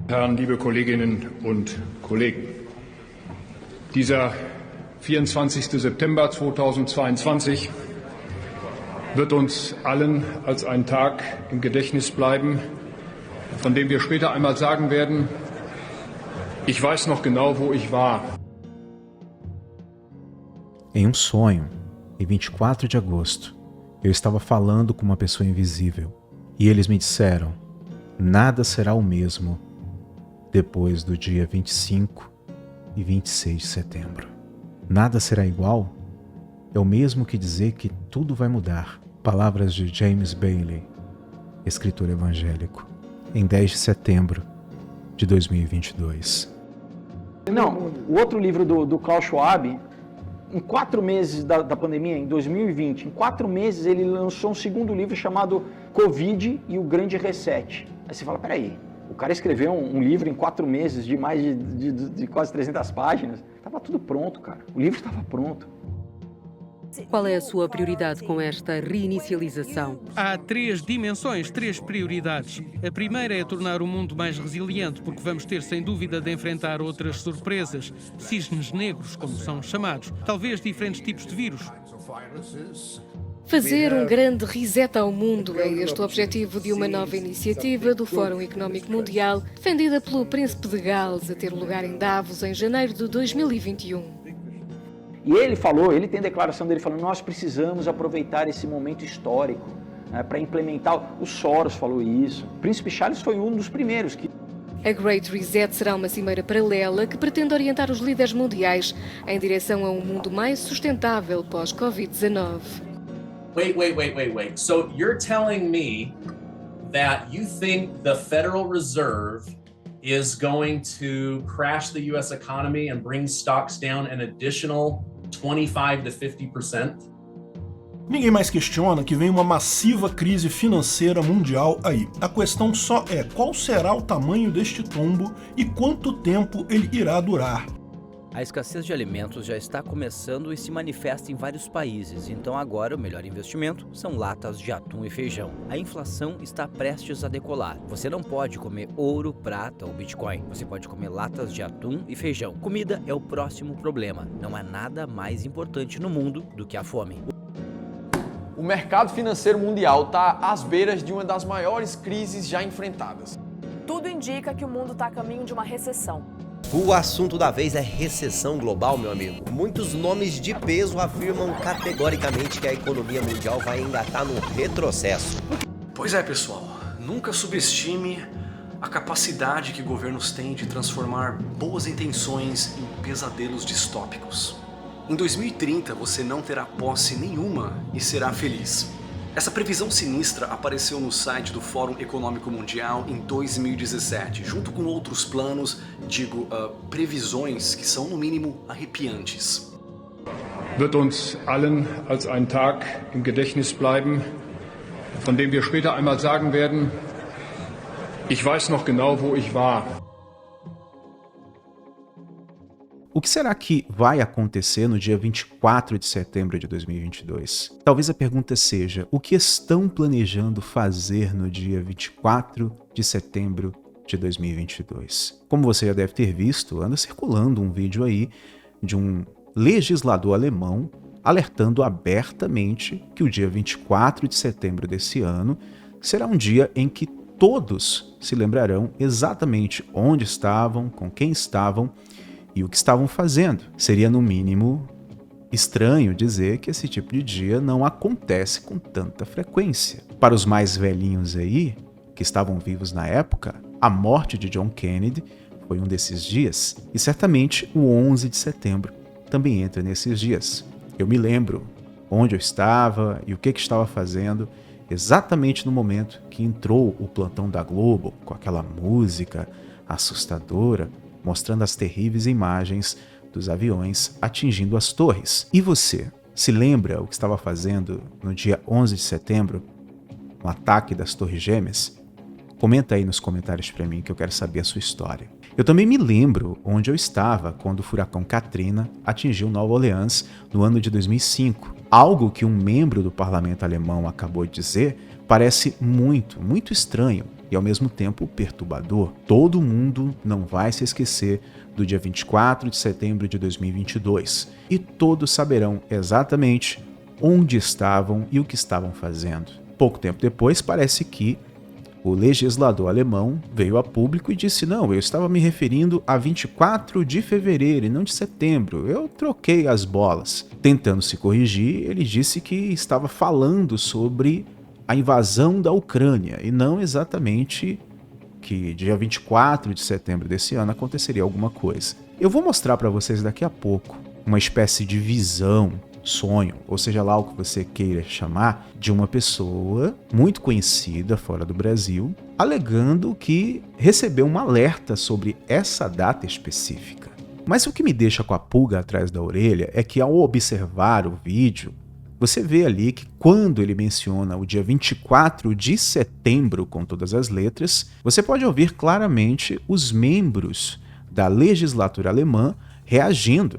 Herren, liebe Kolleginnen und Kollegen. Dieser 24. September 2022 wird uns allen als ein Tag im Gedächtnis bleiben, von dem wir später einmal sagen werden, ich weiß noch genau, wo ich war. Em um sonho, em 24 de agosto, eu estava falando com uma pessoa invisível e eles me disseram: nada será o mesmo depois do dia 25 e 26 de setembro. Nada será igual é o mesmo que dizer que tudo vai mudar. Palavras de James Bailey, escritor evangélico, em 10 de setembro de 2022. Não, o outro livro do Klaus Schwab, em 4 meses da pandemia, em 2020, em 4 meses ele lançou um segundo livro chamado Covid e o Grande Reset. Aí você fala, peraí, o cara escreveu um livro em 4 meses de mais de quase 300 páginas. Estava tudo pronto, cara. O livro estava pronto. Qual é a sua prioridade com esta reinicialização? Há 3 dimensões, 3 prioridades. A primeira é tornar o mundo mais resiliente, porque vamos ter, sem dúvida, de enfrentar outras surpresas, cisnes negros, como são chamados, talvez diferentes tipos de vírus. Fazer um grande reset ao mundo é este o objetivo de uma nova iniciativa do Fórum Económico Mundial, defendida pelo Príncipe de Gales, a ter lugar em Davos em janeiro de 2021. E ele tem a declaração dele falando, nós precisamos aproveitar esse momento histórico, né, para implementar. O Soros falou isso. O Príncipe Charles foi um dos primeiros que... A Great Reset será uma cimeira paralela que pretende orientar os líderes mundiais em direção a um mundo mais sustentável pós-Covid-19. Wait. So you're telling me that you think the Federal Reserve is going to crash the US economy and bring stocks down an additional 25 to 50%? Ninguém mais questiona que vem uma massiva crise financeira mundial aí. A questão só é qual será o tamanho deste tombo e quanto tempo ele irá durar. A escassez de alimentos já está começando e se manifesta em vários países, então agora o melhor investimento são latas de atum e feijão. A inflação está prestes a decolar. Você não pode comer ouro, prata ou Bitcoin. Você pode comer latas de atum e feijão. Comida é o próximo problema. Não há nada mais importante no mundo do que a fome. O mercado financeiro mundial está às beiras de uma das maiores crises já enfrentadas. Tudo indica que o mundo está a caminho de uma recessão. O assunto da vez é recessão global, meu amigo. Muitos nomes de peso afirmam categoricamente que a economia mundial vai engatar num retrocesso. Pois é, pessoal. Nunca subestime a capacidade que governos têm de transformar boas intenções em pesadelos distópicos. Em 2030, você não terá posse nenhuma e será feliz. Essa previsão sinistra apareceu no site do Fórum Econômico Mundial em 2017, junto com outros planos, previsões que são no mínimo arrepiantes. Wird uns allen als ein Tag im Gedächtnis bleiben, von dem wir später einmal sagen werden, ich weiß noch genau, wo ich war. O que será que vai acontecer no dia 24 de setembro de 2022? Talvez a pergunta seja, o que estão planejando fazer no dia 24 de setembro de 2022? Como você já deve ter visto, anda circulando um vídeo aí de um legislador alemão alertando abertamente que o dia 24 de setembro desse ano será um dia em que todos se lembrarão exatamente onde estavam, com quem estavam e o que estavam fazendo. Seria, no mínimo, estranho dizer que esse tipo de dia não acontece com tanta frequência. Para os mais velhinhos aí, que estavam vivos na época, a morte de John Kennedy foi um desses dias, e certamente o 11 de setembro também entra nesses dias. Eu me lembro onde eu estava e o que estava fazendo exatamente no momento que entrou o plantão da Globo, com aquela música assustadora, mostrando as terríveis imagens dos aviões atingindo as torres. E você, se lembra o que estava fazendo no dia 11 de setembro, no ataque das Torres Gêmeas? Comenta aí nos comentários para mim que eu quero saber a sua história. Eu também me lembro onde eu estava quando o furacão Katrina atingiu Nova Orleans no ano de 2005. Algo que um membro do parlamento alemão acabou de dizer parece muito, muito estranho e ao mesmo tempo perturbador. Todo mundo não vai se esquecer do dia 24 de setembro de 2022 e todos saberão exatamente onde estavam e o que estavam fazendo. Pouco tempo depois, parece que o legislador alemão veio a público e disse: não, eu estava me referindo a 24 de fevereiro e não de setembro, eu troquei as bolas. Tentando se corrigir, ele disse que estava falando sobre a invasão da Ucrânia e não exatamente que dia 24 de setembro desse ano aconteceria alguma coisa. Eu vou mostrar para vocês daqui a pouco uma espécie de visão, sonho, ou seja lá o que você queira chamar, de uma pessoa muito conhecida fora do Brasil, alegando que recebeu um alerta sobre essa data específica. Mas o que me deixa com a pulga atrás da orelha é que ao observar o vídeo, você vê ali que quando ele menciona o dia 24 de setembro com todas as letras, você pode ouvir claramente os membros da legislatura alemã reagindo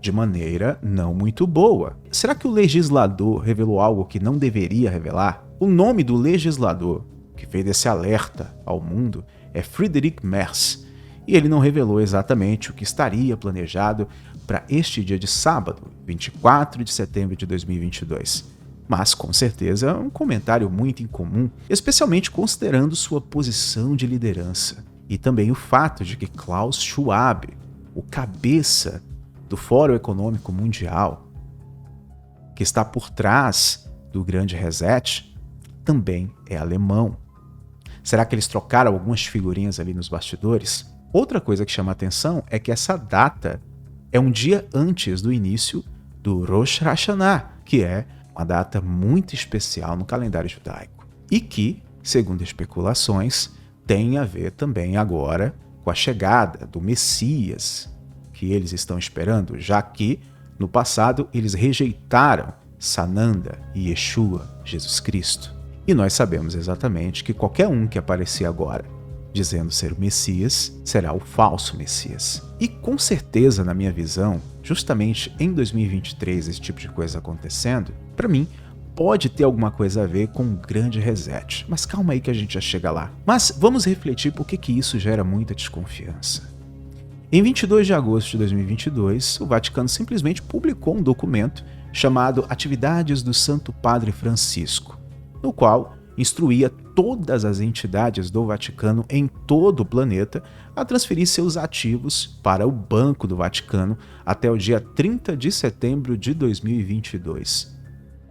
de maneira não muito boa. Será que o legislador revelou algo que não deveria revelar? O nome do legislador que fez esse alerta ao mundo é Friedrich Merz, e ele não revelou exatamente o que estaria planejado para este dia de sábado, 24 de setembro de 2022. Mas, com certeza, é um comentário muito incomum, especialmente considerando sua posição de liderança e também o fato de que Klaus Schwab, o cabeça do Fórum Econômico Mundial, que está por trás do Grande Reset, também é alemão. Será que eles trocaram algumas figurinhas ali nos bastidores? Outra coisa que chama a atenção é que essa data é um dia antes do início do Rosh Hashanah, que é uma data muito especial no calendário judaico e que, segundo especulações, tem a ver também agora com a chegada do Messias que eles estão esperando, já que no passado eles rejeitaram Sananda e Yeshua, Jesus Cristo. E nós sabemos exatamente que qualquer um que aparecer agora dizendo ser o Messias será o falso Messias. E com certeza, na minha visão, justamente em 2023 esse tipo de coisa acontecendo, para mim, pode ter alguma coisa a ver com um grande reset. Mas calma aí que a gente já chega lá. Mas vamos refletir por que isso gera muita desconfiança. Em 22 de agosto de 2022, o Vaticano simplesmente publicou um documento chamado Atividades do Santo Padre Francisco, no qual instruía todas as entidades do Vaticano em todo o planeta a transferir seus ativos para o Banco do Vaticano até o dia 30 de setembro de 2022.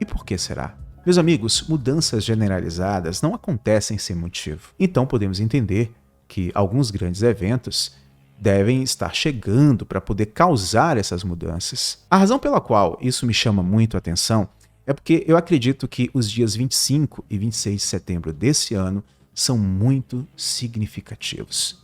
E por que será? Meus amigos, mudanças generalizadas não acontecem sem motivo. Então podemos entender que alguns grandes eventos devem estar chegando para poder causar essas mudanças. A razão pela qual isso me chama muito a atenção é porque eu acredito que os dias 25 e 26 de setembro desse ano são muito significativos.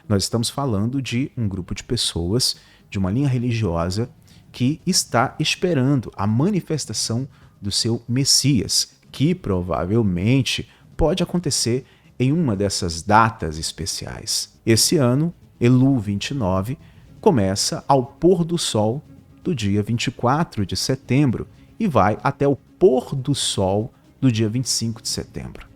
Nós estamos falando de um grupo de pessoas de uma linha religiosa que está esperando a manifestação do seu Messias, que provavelmente pode acontecer em uma dessas datas especiais. Esse ano, Elu 29 começa ao pôr do sol do dia 24 de setembro e vai até o pôr do sol do dia 25 de setembro.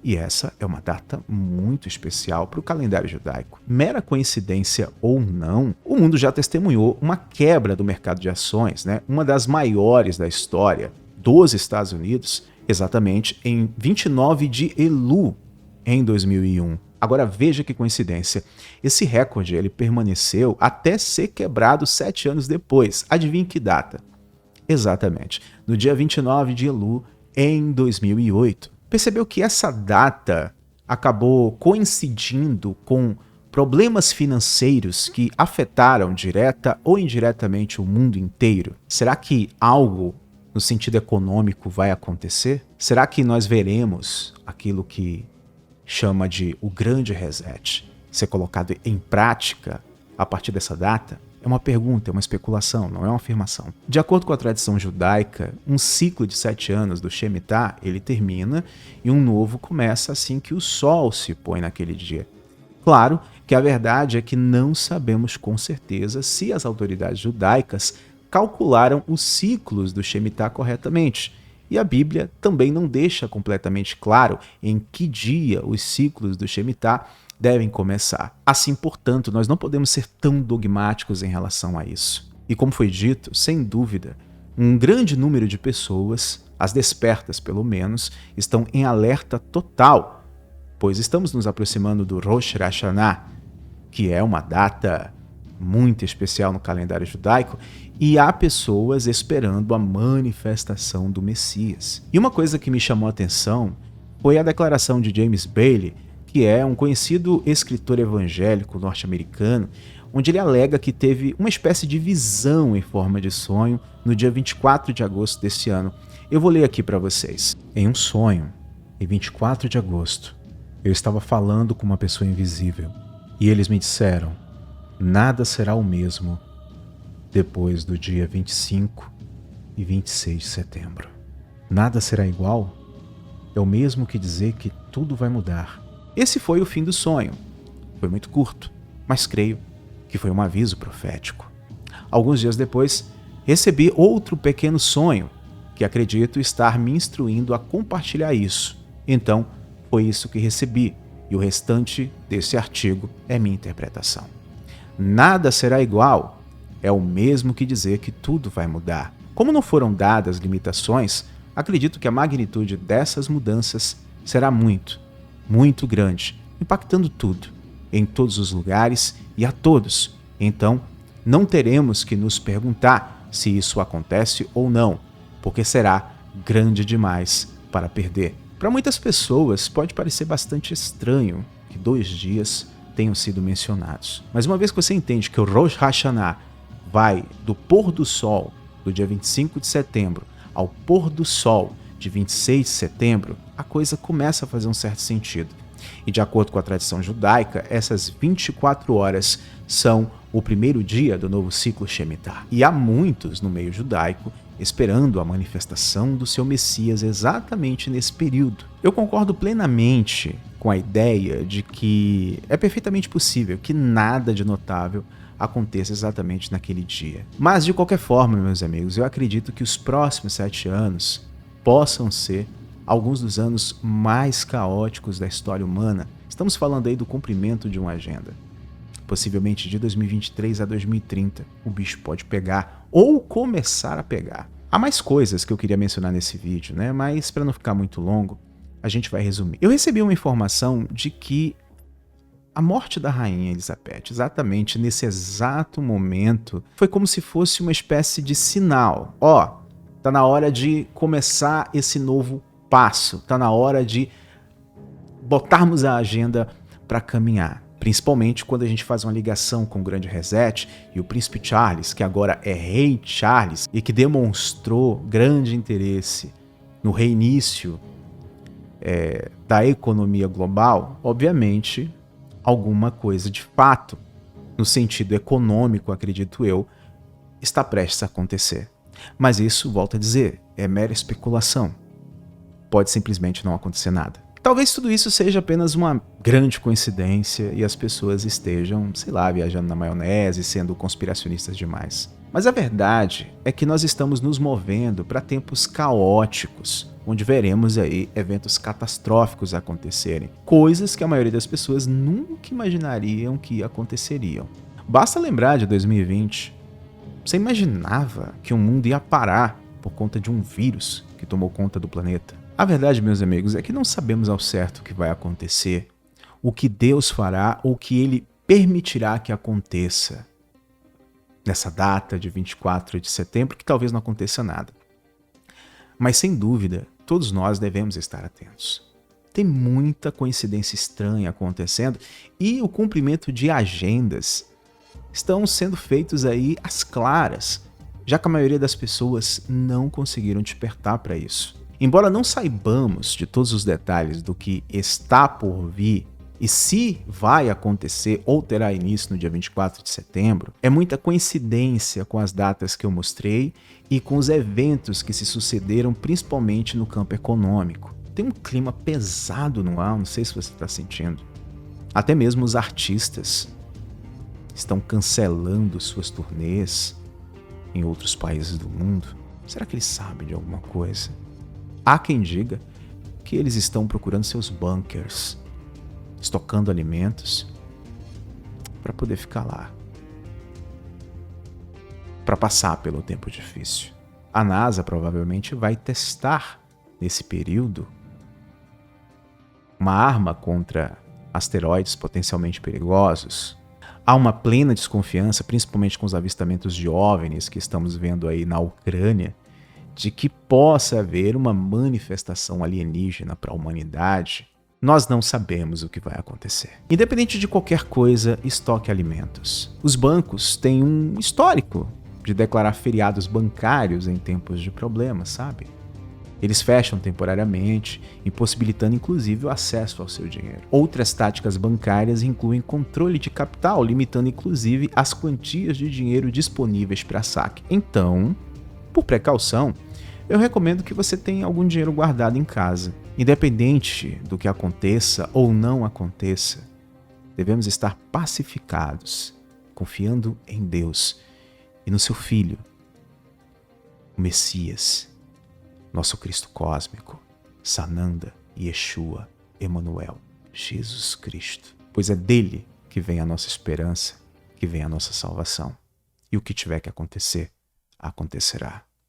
E essa é uma data muito especial para o calendário judaico. Mera coincidência ou não, o mundo já testemunhou uma quebra do mercado de ações, uma das maiores da história dos Estados Unidos, exatamente em 29 de Elu, em 2001. Agora veja que coincidência, esse recorde ele permaneceu até ser quebrado 7 anos depois. Adivinhe que data? Exatamente, no dia 29 de Elu, em 2008. Percebeu que essa data acabou coincidindo com problemas financeiros que afetaram direta ou indiretamente o mundo inteiro? Será que algo no sentido econômico vai acontecer? Será que nós veremos aquilo que chama de o grande reset ser colocado em prática a partir dessa data? É uma pergunta, é uma especulação, não é uma afirmação. De acordo com a tradição judaica, um ciclo de 7 anos do Shemitah, ele termina e um novo começa assim que o sol se põe naquele dia. Claro que a verdade é que não sabemos com certeza se as autoridades judaicas calcularam os ciclos do Shemitah corretamente. E a Bíblia também não deixa completamente claro em que dia os ciclos do Shemitah devem começar. Assim, portanto, nós não podemos ser tão dogmáticos em relação a isso. E como foi dito, sem dúvida, um grande número de pessoas, as despertas pelo menos, estão em alerta total, pois estamos nos aproximando do Rosh Hashanah, que é uma data muito especial no calendário judaico, e há pessoas esperando a manifestação do Messias. E uma coisa que me chamou a atenção foi a declaração de James Bailey, que é um conhecido escritor evangélico norte-americano, onde ele alega que teve uma espécie de visão em forma de sonho no dia 24 de agosto desse ano. Eu vou ler aqui para vocês. Em um sonho, em 24 de agosto, eu estava falando com uma pessoa invisível e eles me disseram: nada será o mesmo depois do dia 25 e 26 de setembro. Nada será igual? É o mesmo que dizer que tudo vai mudar. Esse foi o fim do sonho. Foi muito curto, mas creio que foi um aviso profético. Alguns dias depois, recebi outro pequeno sonho, que acredito estar me instruindo a compartilhar isso. Então, foi isso que recebi, e o restante desse artigo é minha interpretação. Nada será igual, é o mesmo que dizer que tudo vai mudar. Como não foram dadas limitações, acredito que a magnitude dessas mudanças será muito grande, impactando tudo, em todos os lugares e a todos. Então, não teremos que nos perguntar se isso acontece ou não, porque será grande demais para perder. Para muitas pessoas, pode parecer bastante estranho que 2 dias tenham sido mencionados. Mas uma vez que você entende que o Rosh Hashanah vai do pôr do sol do dia 25 de setembro ao pôr do sol de 26 de setembro, a coisa começa a fazer um certo sentido. E de acordo com a tradição judaica, essas 24 horas são o primeiro dia do novo ciclo Shemitah. E há muitos no meio judaico esperando a manifestação do seu Messias exatamente nesse período. Eu concordo plenamente com a ideia de que é perfeitamente possível que nada de notável aconteça exatamente naquele dia. Mas, de qualquer forma, meus amigos, eu acredito que os próximos 7 anos possam ser alguns dos anos mais caóticos da história humana. Estamos falando aí do cumprimento de uma agenda. Possivelmente de 2023 a 2030, o bicho pode pegar ou começar a pegar. Há mais coisas que eu queria mencionar nesse vídeo, né? Mas para não ficar muito longo, a gente vai resumir. Eu recebi uma informação de que a morte da rainha Elizabeth, exatamente nesse exato momento, foi como se fosse uma espécie de sinal. Tá na hora de começar esse novo passo, tá na hora de botarmos a agenda para caminhar. Principalmente quando a gente faz uma ligação com o Grande Reset e o Príncipe Charles, que agora é Rei Charles, e que demonstrou grande interesse no reinício da economia global. Obviamente, alguma coisa de fato, no sentido econômico, acredito eu, está prestes a acontecer. Mas isso, volto a dizer, é mera especulação. Pode simplesmente não acontecer nada. Talvez tudo isso seja apenas uma grande coincidência e as pessoas estejam, sei lá, viajando na maionese, sendo conspiracionistas demais. Mas a verdade é que nós estamos nos movendo para tempos caóticos, onde veremos aí eventos catastróficos acontecerem, coisas que a maioria das pessoas nunca imaginariam que aconteceriam. Basta lembrar de 2020. Você imaginava que o mundo ia parar por conta de um vírus que tomou conta do planeta? A verdade, meus amigos, é que não sabemos ao certo o que vai acontecer, o que Deus fará ou o que Ele permitirá que aconteça nessa data de 24 de setembro, que talvez não aconteça nada. Mas, sem dúvida, todos nós devemos estar atentos. Tem muita coincidência estranha acontecendo e o cumprimento de agendas estão sendo feitos aí às claras, já que a maioria das pessoas não conseguiram despertar para isso. Embora não saibamos de todos os detalhes do que está por vir E se vai acontecer ou terá início no dia 24 de setembro, é muita coincidência com as datas que eu mostrei e com os eventos que se sucederam principalmente no campo econômico. Tem um clima pesado no ar, não sei se você está sentindo. Até mesmo os artistas estão cancelando suas turnês em outros países do mundo. Será que eles sabem de alguma coisa? Há quem diga que eles estão procurando seus bunkers, estocando alimentos para poder ficar lá, para passar pelo tempo difícil. A NASA provavelmente vai testar nesse período uma arma contra asteroides potencialmente perigosos. Há uma plena desconfiança, principalmente com os avistamentos de OVNIs que estamos vendo aí na Ucrânia, de que possa haver uma manifestação alienígena para a humanidade. Nós não sabemos o que vai acontecer. Independente de qualquer coisa, estoque alimentos. Os bancos têm um histórico de declarar feriados bancários em tempos de problemas, sabe? Eles fecham temporariamente, impossibilitando inclusive o acesso ao seu dinheiro. Outras táticas bancárias incluem controle de capital, limitando inclusive as quantias de dinheiro disponíveis para saque. Então, por precaução, eu recomendo que você tenha algum dinheiro guardado em casa. Independente do que aconteça ou não aconteça, devemos estar pacificados, confiando em Deus e no seu Filho, o Messias, nosso Cristo cósmico, Sananda, Yeshua, Emanuel, Jesus Cristo. Pois é dele que vem a nossa esperança, que vem a nossa salvação. E o que tiver que acontecer, acontecerá.